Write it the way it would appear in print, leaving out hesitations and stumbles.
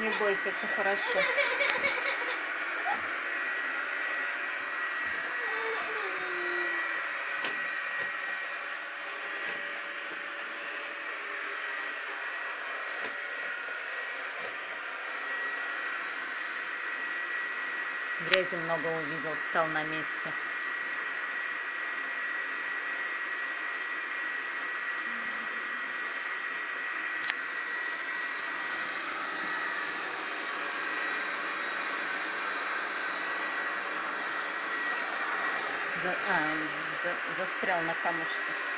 Не бойся, все хорошо. Грязи много увидел, встал на месте. Застрял на камушке.